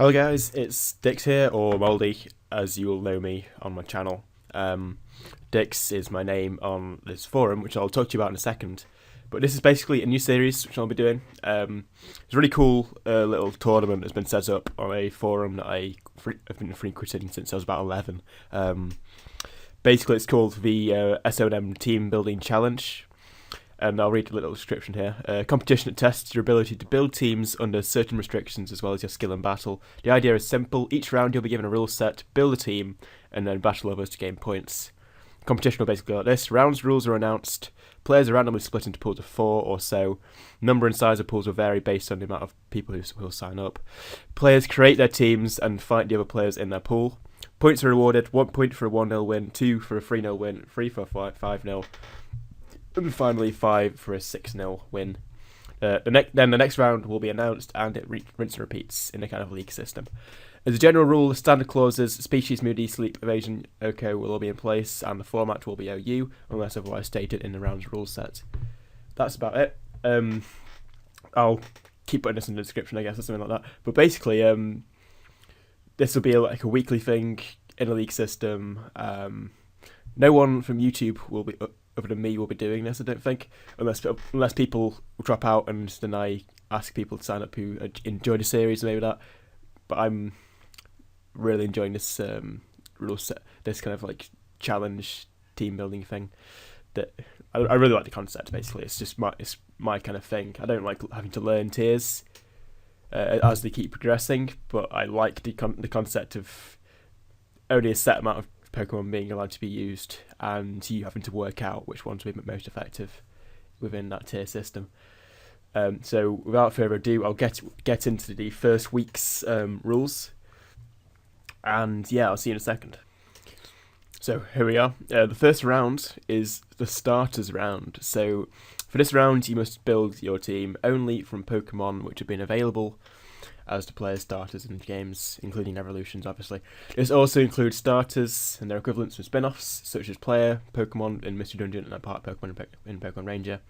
Hello guys, it's Dix here, or Mouldy, as you will know me on my channel. Dix is my name on this forum, which I'll talk to you about in a second. But this is basically a new series which I'll be doing. It's a really cool little tournament that's been set up on a forum that I've been frequenting since I was about 11. Basically, it's called the S&M Team Building Challenge. And I'll read a little description here. Competition that tests your ability to build teams under certain restrictions as well as your skill in battle. The idea is simple. Each round you'll be given a rule set, build a team, and then battle others to gain points. Competition will basically go like this. Rounds rules are announced. Players are randomly split into pools of 4 or so. Number and size of pools will vary based on the amount of people who will sign up. Players create their teams and fight the other players in their pool. Points are rewarded. 1 point for a 1-0 win, 2 for a 3-0 win, 3 for a 5-0. And finally, 5 for a 6-0 win. Then the next round will be announced, and it rinse and repeats in a kind of league system. As a general rule, the standard clauses, species, moody, sleep, evasion, OHKO will all be in place, and the format will be OU, unless otherwise stated in the round's rule set. That's about it. I'll keep putting this in the description, I guess, or something like that. But basically, this will be like a weekly thing in a league system. No one from YouTube will be other than me will be doing this, I don't think, unless people drop out and then I ask people to sign up who enjoy the series, maybe that. But I'm really enjoying this rule set, this kind of like challenge team building thing. That I really like the concept. Basically, it's just my kind of thing. I don't like having to learn tiers as they keep progressing, but I like the concept of only a set amount of Pokemon being allowed to be used, and you having to work out which ones will be most effective within that tier system. So without further ado, I'll get into the first week's rules, and yeah, I'll see you in a second. So here we are. The first round is the starters round. So for this round, you must build your team only from Pokemon which have been available as the players' starters in games, including evolutions, obviously. This also includes starters and their equivalents from spin-offs, such as Player, Pokemon in Mystery Dungeon, and a part Pokemon in Pokemon Ranger,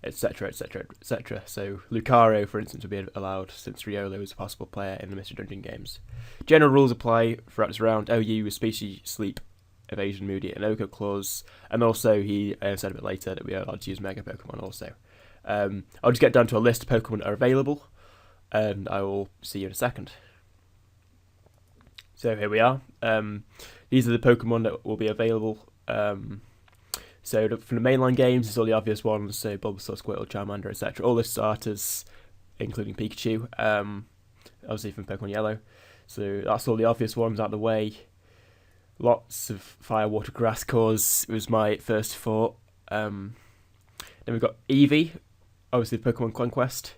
etc, etc, etc. So Lucario, for instance, would be allowed, since Riolo is a possible player in the Mystery Dungeon games. General rules apply throughout this round. OU with Species, Sleep, Evasion, Moody, and OHKO clause, and also he said a bit later that we are allowed to use Mega Pokemon also. I'll just get down to a list of Pokemon that are available, and I will see you in a second. So here we are. These are the Pokemon that will be available. So from the mainline games, it's all the obvious ones, so Bulbasaur, Squirtle, Charmander, etc. All the starters, including Pikachu, obviously from Pokemon Yellow. So that's all the obvious ones out of the way. Lots of Fire, Water, Grass cores was my first thought. Then we've got Eevee, obviously Pokemon Conquest.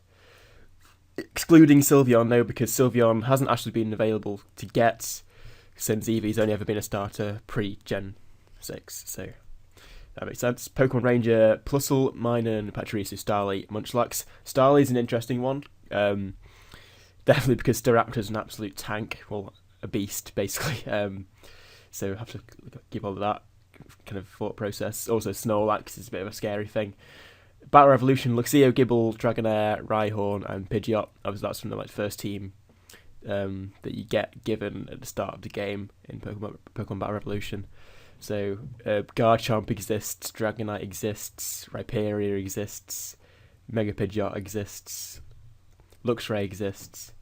Excluding Sylveon, though, because Sylveon hasn't actually been available to get since Eevee's only ever been a starter pre-Gen 6, so that makes sense. Pokemon Ranger, Plusle, Minun, Pachirisu, Starly, Munchlax. Starly's an interesting one, definitely because Staraptor's an absolute tank, well, a beast, basically, so I have to give all of that kind of thought process. Also, Snorlax is a bit of a scary thing. Battle Revolution, Luxio, Gible, Dragonair, Rhyhorn, and Pidgeot. Obviously, that's from the first team that you get given at the start of the game in Pokemon Battle Revolution. So, Garchomp exists, Dragonite exists, Rhyperior exists, Mega Pidgeot exists, Luxray exists.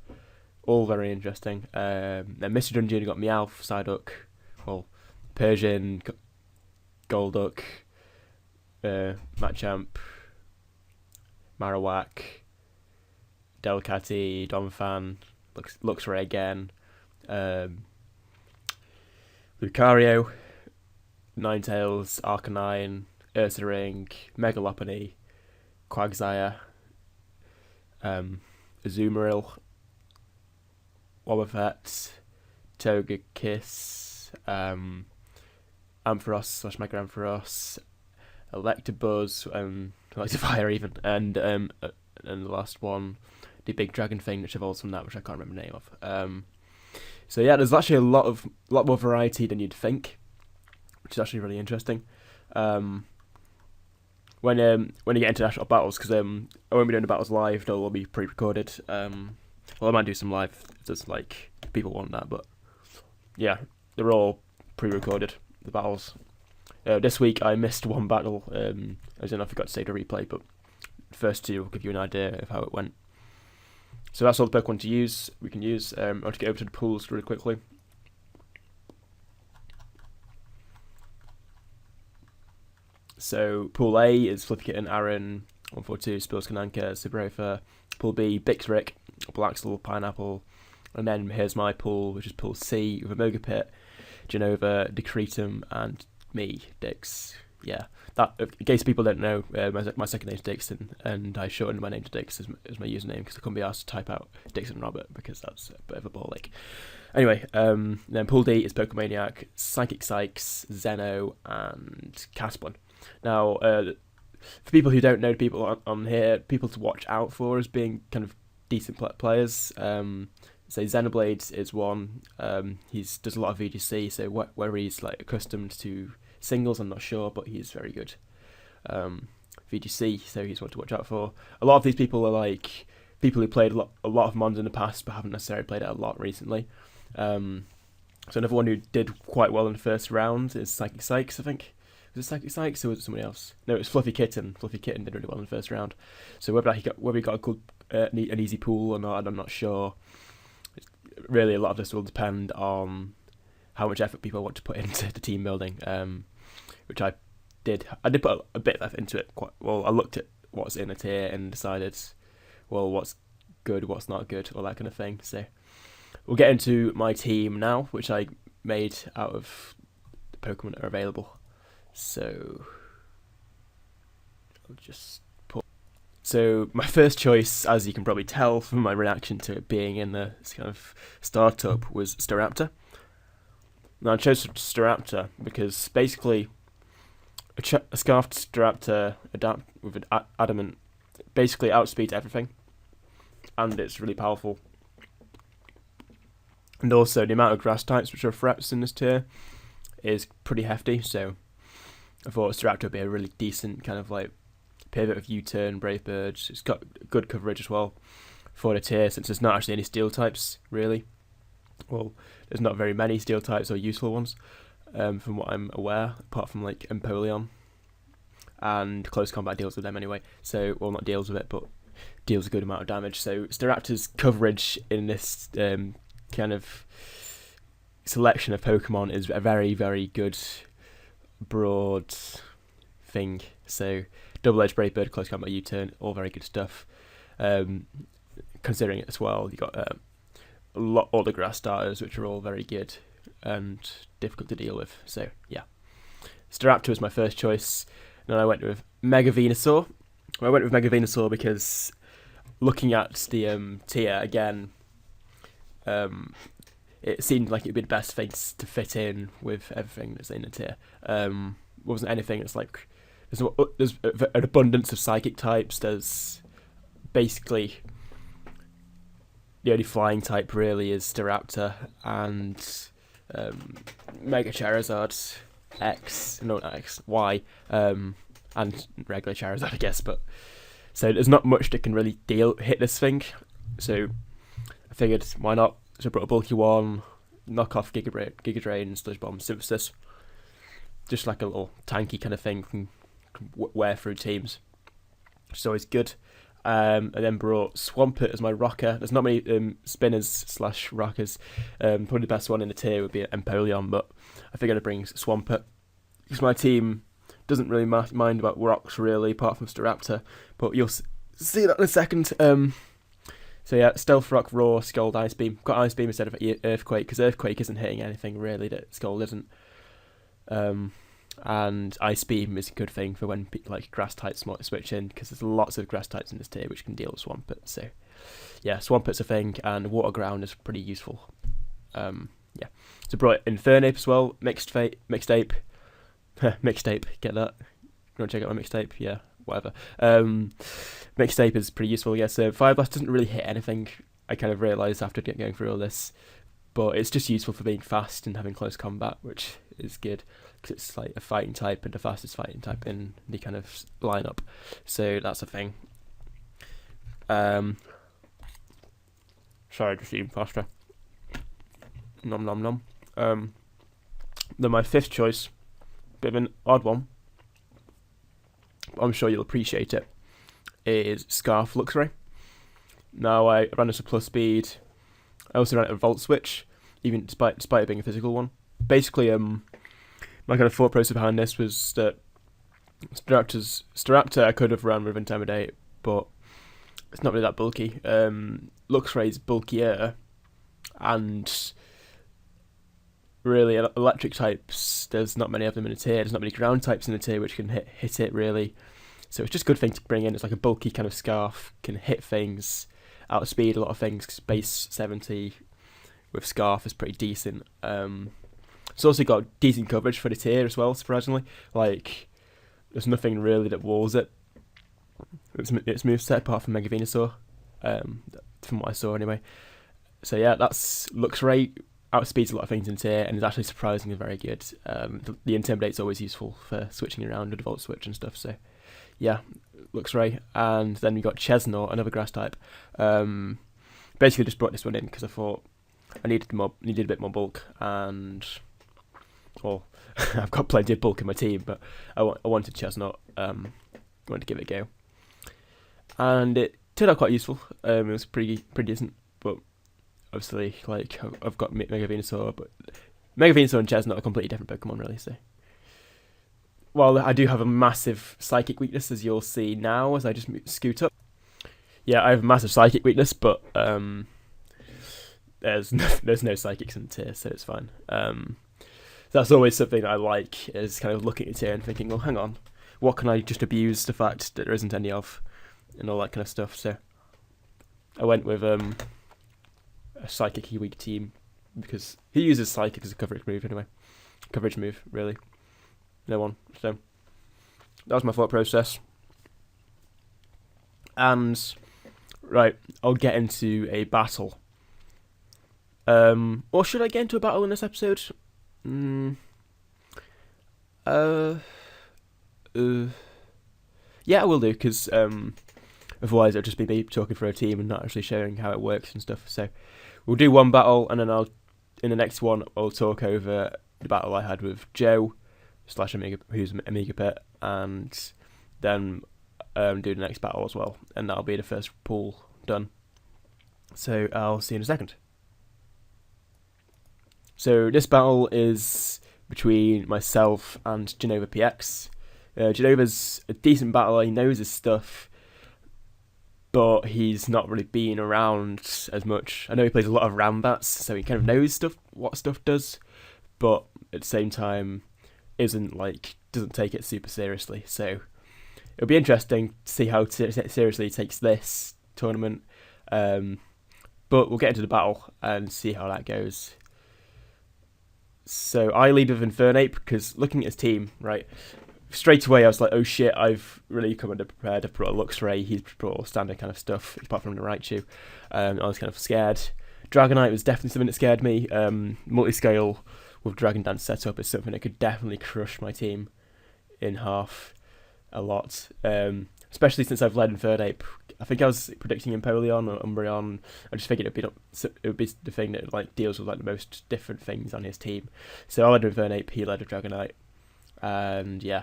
All very interesting. Then Mystery Dungeon, you've got Meowth, Psyduck, well, Persian, Golduck, Machamp, Marowak, Delcatty, Donphan, Luxray again, Lucario, Ninetales, Arcanine, Ursaring, Megalophony, Quagsire, Azumarill, Wobbuffet, Togekiss, Ampharos / Mega Ampharos, Electabuzz, Electivire even, and the last one, the big dragon thing which evolves from that, which I can't remember the name of. So yeah, there's actually a lot more variety than you'd think, which is actually really interesting. When you get into national battles, because I won't be doing the battles live, they'll all be pre-recorded. Well, I might do some live, just like people want that, but yeah, they're all pre-recorded, the battles. This week I missed one battle, as in I forgot to save the replay, but the first two will give you an idea of how it went. So that's all the Pokemon we can use. I want to get over to the pools really quickly. So Pool A is Flippy Kitten, Aaron, 142, Spills Kananka, Subrofa. Pool B, Bixrick, Blaxel, Pineapple. And then here's my pool, which is Pool C, with Mogapit, Genova, Decretum, and me, Dix. Yeah, that, in case people don't know, my second name's Dixon, and I shortened my name to Dix as my username because I couldn't be asked to type out Dixon Robert because that's a bit of a ball ache. Anyway, then Pool D is Pokemaniac, Psychic Sykes, Zeno, and Casplan. Now, for people who don't know, people on here, people to watch out for as being kind of decent players. So Xenoblade is one. He does a lot of VGC, so whether he's like accustomed to singles, I'm not sure, but he's very good. VGC, so he's one to watch out for. A lot of these people are like people who played a lot of Mons in the past, but haven't necessarily played it a lot recently. So another one who did quite well in the first round is Psychic Sykes, I think. Was it Psychic Sykes or was it somebody else? No, it was Fluffy Kitten. Fluffy Kitten did really well in the first round. So whether he got a good, an easy pool or not, I'm not sure. Really, a lot of this will depend on how much effort people want to put into the team building, which I did. I did put a bit of effort into it. Quite well. I looked at what's in a tier and decided, well, what's good, what's not good, all that kind of thing. So we'll get into my team now, which I made out of the Pokemon that are available. So I'll just put. So my first choice, as you can probably tell from my reaction to it being in the kind of startup, was Staraptor. Now I chose Staraptor because basically a Scarfed Staraptor adapt with an adamant basically outspeeds everything, and it's really powerful. And also the amount of grass types which are threats in this tier is pretty hefty, so I thought Staraptor would be a really decent kind of like pivot of U-turn, Brave Birds. It's got good coverage as well for the tier, since there's not actually any steel types really. Well, there's not very many steel types or useful ones, from what I'm aware, apart from like Empoleon, and close combat deals with them anyway. So, well, not deals with it, but deals a good amount of damage. So Staraptor's coverage in this kind of selection of Pokemon is a very, very good broad thing. So double-edged Brave Bird, close combat U-turn, all very good stuff. Considering it as well, you got all the grass starters, which are all very good and difficult to deal with. So yeah, Staraptor was my first choice. Then I went with Mega Venusaur. I went with Mega Venusaur because looking at the tier again, it seemed like it'd be the best thing to fit in with everything that's in the tier. Wasn't anything that's like there's an abundance of psychic types. There's basically the only flying type really is Staraptor and Mega Charizard Y, and regular Charizard, I guess. But so there's not much that can really hit this thing. So I figured, why not? So I brought a bulky one, knock off Giga Drain, Sludge Bomb, Synthesis. Just like a little tanky kind of thing can wear through teams, which is always good. I then brought Swampert as my rocker. There's not many spinners / rockers. Probably the best one in the tier would be Empoleon, but I figured I'd bring Swampert because my team doesn't really mind about rocks really, apart from Staraptor. But you'll see that in a second. So yeah, Stealth Rock, Roar, Scald, Ice Beam. Got Ice Beam instead of Earthquake because Earthquake isn't hitting anything really that Scald isn't. And Ice Beam is a good thing for when like grass types might switch in, because there's lots of grass types in this tier which can deal with Swampert. So yeah, Swampert's a thing, and Water Ground is pretty useful. Yeah, so brought Infernape as well, Mixtape, Mixtape, get that? You want to check out my mixtape? Yeah, whatever. Mixtape is pretty useful, yeah. So Fire Blast doesn't really hit anything, I kind of realised after going through all this, but it's just useful for being fast and having close combat, which is good because it's like a fighting type and the fastest fighting type in the kind of lineup. So that's a thing. Sorry, just eating faster. Nom nom nom. Then my fifth choice, bit of an odd one, I'm sure you'll appreciate it, is Scarf Luxray. Now, I ran this at plus speed. I also ran it at Volt Switch, even despite it being a physical one. Basically, my kind of thought process behind this was that Staraptor I could have run with Intimidate, but it's not really that bulky. Luxray's bulkier, and really electric types, there's not many of them in a tier. There's not many ground types in the tier which can hit it really. So it's just a good thing to bring in. It's like a bulky kind of Scarf, can hit things, outspeed a lot of things. Base 70 with Scarf is pretty decent. It's also got decent coverage for the tier as well, surprisingly. Like, there's nothing really that walls it. Its moveset apart from Mega Venusaur, from what I saw anyway. So yeah, that's Luxray. Outspeeds a lot of things in tier and is actually surprisingly very good. The Intimidate's always useful for switching around with the Volt Switch and stuff, so yeah, Luxray. And then we got Chesnaught, another grass type. Basically just brought this one in because I thought I needed a bit more bulk, and well, I've got plenty of bulk in my team, but I wanted Chesnaught. I wanted to give it a go, and it turned out quite useful. It was pretty decent, but obviously, like, I've got Mega Venusaur, but Mega Venusaur and Chesnaught are completely different Pokemon, really, so. Well, I do have a massive Psychic weakness, as you'll see now, as I just scoot up. Yeah, I have a massive Psychic weakness, but there's no Psychics in the tier, so it's fine. That's always something I like, is kind of looking at the tier and thinking, well, hang on, what can I just abuse the fact that there isn't any of, and all that kind of stuff, so. I went with a Psychic-y weak team, because he uses Psychic as a coverage move anyway. Coverage move, really. No one. So that was my thought process. And right, I'll get into a battle. Or should I get into a battle in this episode? Yeah, I will do, because otherwise it'll just be me talking for a team and not actually showing how it works and stuff. So we'll do one battle, and then in the next one, I'll talk over the battle I had with Joe / Amiga, who's Amiga Pet, and then do the next battle as well, and that'll be the first pool done. So I'll see you in a second. So this battle is between myself and Genova PX. Genova's a decent battler, he knows his stuff, but he's not really been around as much. I know he plays a lot of Rambats, so he kind of knows what stuff does, but at the same time doesn't take it super seriously. So it'll be interesting to see how seriously he takes this tournament. But we'll get into the battle and see how that goes. So I lead with Infernape, because looking at his team, right, straight away I was like, oh shit, I've really come underprepared. I've brought a Luxray, he's brought all standard kind of stuff, apart from the Raichu. I was kind of scared. Dragonite was definitely something that scared me. Multiscale with Dragon Dance setup is something that could definitely crush my team in half a lot. Especially since I've led Infernape. I think I was predicting Empoleon or Umbreon. I just figured it would be the thing that like deals with like the most different things on his team. So I led Infernape, he led a Dragonite, and yeah,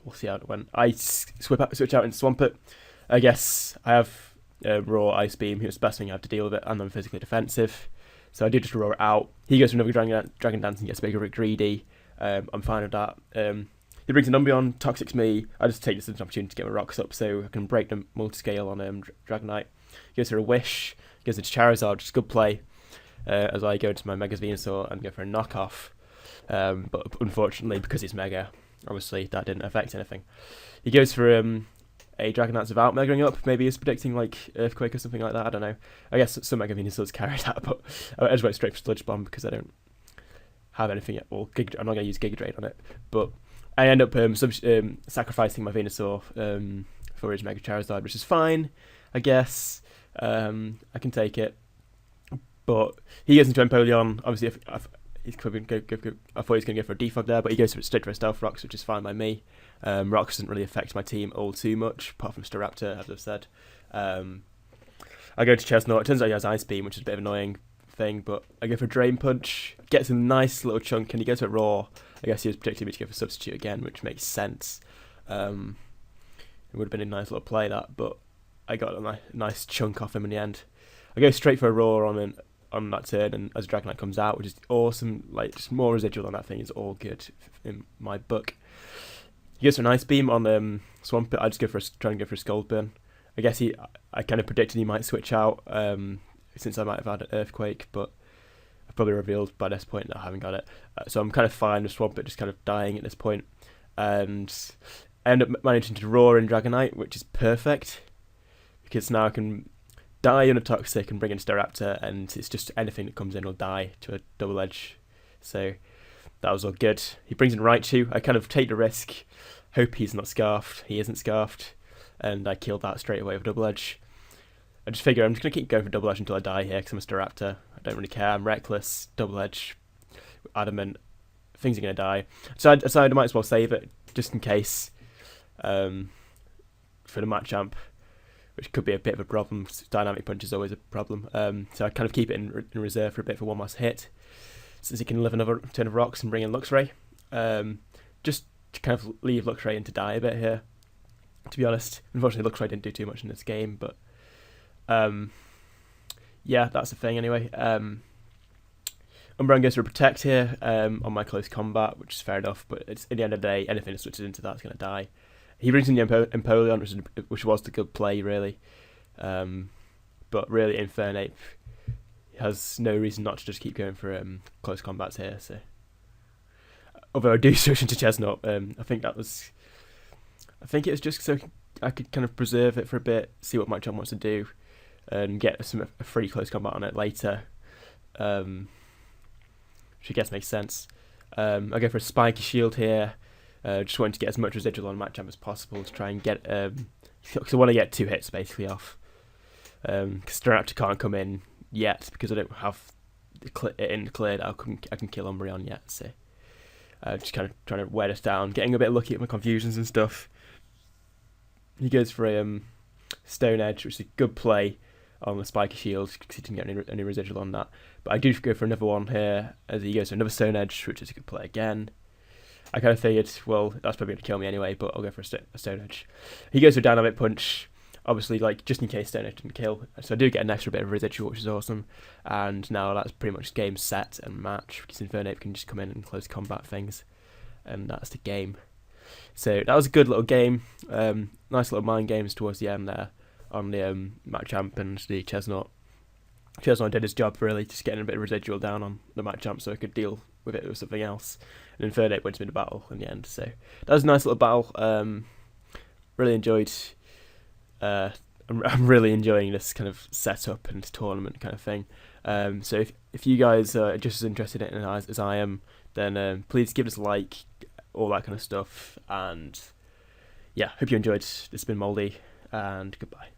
we'll see how it went. I switch out into Swampert. I guess I have Raw, Ice Beam, who's the best thing I have to deal with it, and I'm physically defensive. So I do just roar it out. He goes for another Dragon Dance and gets a bit greedy. I'm fine with that. He brings an Umbreon, Toxics me. I just take this as an opportunity to get my rocks up so I can break the multiscale on Dragonite. He goes for a Wish, goes into Charizard, just good play. As I go into my Mega Venusaur and go for a knockoff. But unfortunately, because it's Mega, obviously that didn't affect anything. He goes for a Dragon Dance without megaing up. Maybe he's predicting like Earthquake or something like that. I don't know. I guess some Mega Venusaurs carry that, but I just went straight for Sludge Bomb because I don't have anything yet. Well, I'm not going to use Giga Drain on it, but I end up sacrificing my Venusaur for his Mega Charizard, which is fine, I guess. I can take it. But he goes into Empoleon. Obviously, I thought he was going to go for a defog there, but he goes straight for a Stealth Rocks, which is fine by me. Rocks doesn't really affect my team all too much, apart from Staraptor, as I've said. I go to Chestnut. It turns out he has Ice Beam, which is a bit of an annoying thing, but I go for Drain Punch. Gets a nice little chunk, and he goes for Raw. I guess he was predicting me to go for Substitute again, which makes sense. It would have been a nice little play, that, but I got a nice chunk off him in the end. I go straight for a Raw on that turn, and as Dragonite comes out, which is awesome, like, just more residual on that thing is all good in my book. He goes for an Ice Beam on Swampert. I just try and go for a Scald Burn. I guess I kind of predicted he might switch out, since I might have had an Earthquake, but I've probably revealed by this point that I haven't got it. So I'm kind of fine with Swampert just kind of dying at this point, and I end up managing to Roar in Dragonite, which is perfect, because now I can die on a Toxic and bring in Staraptor, and it's just anything that comes in will die to a Double Edge. So that was all good. He brings in Raichu. I kind of take the risk, hope he's not Scarfed. He isn't Scarfed, and I killed that straight away with Double Edge. I just figure I'm just going to keep going for Double Edge until I die here, because I'm a Staraptor. I don't really care. I'm Reckless, Double Edge, Adamant. Things are going to die. So I decided I might as well save it, just in case, for the Machamp, which could be a bit of a problem. Dynamic Punch is always a problem. So I kind of keep it in reserve for a bit for one last hit, since he can live another turn of Rocks and bring in Luxray. Just to kind of leave Luxray in to die a bit here, to be honest. Unfortunately, Luxray didn't do too much in this game, but yeah, that's the thing anyway. Umbreon goes for a Protect here on my close combat, which is fair enough, but it's at the end of the day, anything that switches into that's going to die. He brings in the Empoleon, which was the good play, really. But really, Infernape has no reason not to just keep going for close combats here. So, although I do switch into Chestnut, I think it was just so I could kind of preserve it for a bit, see what Machamp wants to do, and get a free close combat on it later. Which I guess makes sense. I go for a Spiky Shield here. Just wanting to get as much residual on Machamp as possible to try and get, because I want to get 2 hits basically off. Because Staraptor can't come in yet because I don't have it in cleared. I can kill Umbreon yet. So just kind of trying to wear this down, getting a bit lucky at my confusions and stuff. He goes for a Stone Edge, which is a good play on the Spiky Shield because he didn't get any residual on that. But I do go for another one here as he goes for another Stone Edge, which is a good play again. I kind of figured, well, that's probably going to kill me anyway, but I'll go for a Stone Edge. He goes for a Dynamic Punch, obviously, like, just in case Stone Edge didn't kill. So I do get an extra bit of residual, which is awesome. And now that's pretty much game set and match, because Infernape can just come in and close combat things. And that's the game. So that was a good little game. Nice little mind games towards the end there on the Machamp and the Chestnut. Chestnut did his job, really, just getting a bit of residual down on the Machamp so I could deal with it with something else. And Infernape went to win the battle in the end. So that was a nice little battle. Really enjoyed. I'm really enjoying this kind of setup and tournament kind of thing. So if you guys are just as interested in it as I am, then please give us a like, all that kind of stuff. And yeah, hope you enjoyed. This has been Mouldy, and goodbye.